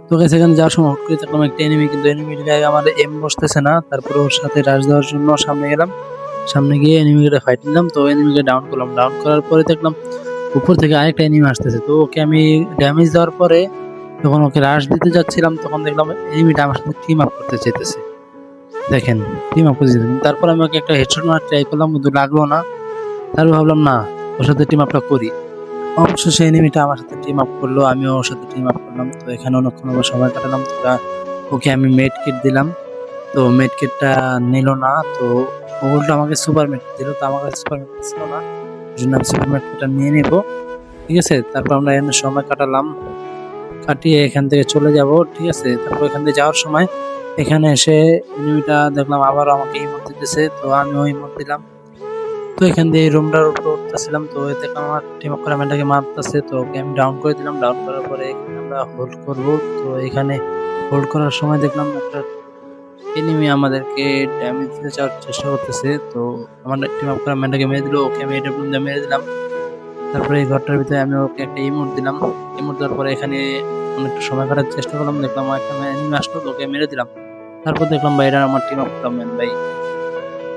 তো সেখানে যাওয়ার সময় হুট করে দেখলাম একটা এনিমি, কিন্তু এনিমিটাকে আমার এম বসতেছে না। তারপরে ওর সাথে রাশ দেওয়ার জন্য সামনে গেলাম, সামনে গিয়ে এনিমিকে ফাইট নিলাম। তো এনিমিকে ডাউন করলাম, ডাউন করার পরে দেখলাম উপর থেকে আরেকটা এনিমি আসতেছে। তো ওকে আমি ড্যামেজ দেওয়ার পরে যখন ওকে রাশ দিতে যাচ্ছিলাম, তখন দেখলাম এনিমিটা আমার সাথে টিম আপ করতে চাইতেছে। দেখেন, টিম আপ করতে চাইতেছে। তারপর আমি ওকে একটা হেডশট মারার ট্রাই করলাম, কিন্তু লাগলো না। তারপর ভাবলাম না, ওর সাথে টিম আপটা করি। অবশেষে এনিমিটা আমার সাথে টিম আপ করলো, আমিও ওর সাথে টিম আপ করলাম। তো এখানে অনেকক্ষণ আবার সময় কাটালাম। তো ওকে আমি মেড কিট দিলাম, তো মেড কিটটা নিল না। তো ও উল্টো আমাকে সুপার মেড দিল, তো আমার কাছে সুপার মেড ছিল না, এই জন্য আমি সুপার মেড কিটটা নিয়ে নিবো। ঠিক আছে, তারপর আমরা এখানে সময় কাটালাম, কাটিয়ে এখান থেকে চলে যাব। ঠিক আছে, তারপর এখান থেকে যাওয়ার সময় এখানে এসে এনিমিটা দেখলাম আবার আমাকে ইমোট দিতেছে, তো আমিও ইমোট দিলাম। তো এখান দিয়ে রুমটার উপরে উঠতেছিলাম, তো দেখলাম আমার টিম অফ করামেন্টাকে মারতেছে। তো ওকে আমি ডাউন করে দিলাম, ডাউন করার পরে এখানে আমরা হোল্ড করব। তো এখানে হোল্ড করার সময় দেখলাম একটা এনিমি আমাদেরকে ড্যামেজ দিতে যাওয়ার চেষ্টা করতেছে। তো আমার টিম অফ করামেন্টাকে মেরে দিল, ওকে আমি এডব্লিউ দিয়ে মেরে দিলাম। তারপরে এই ঘরটার ভিতরে আমি ওকে একটা ইমোট দিলাম, ইমোট দেওয়ার পরে এখানে অনেকটা সময় কাটার চেষ্টা করলাম। দেখলাম একটা এনিমি আসলো, তো ওকে মেরে দিলাম। তারপর দেখলাম ভাই এটা আমার টিম অফ করামেন্ট। ভাই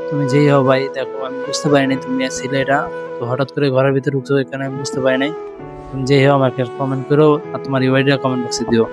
তুমি যেই হও ভাই, দেখো আমি বুঝতে পারিনি তুমি ছিলে এটা। তো হঠাৎ করে ঘরের ভিতরে ঢুকছো, এখানে আমি বুঝতে পারি নাই। তুমি যেই হও আমাকে কমেন্ট করো, আর তোমার ইউআইডিটা কমেন্ট বক্সে দিও।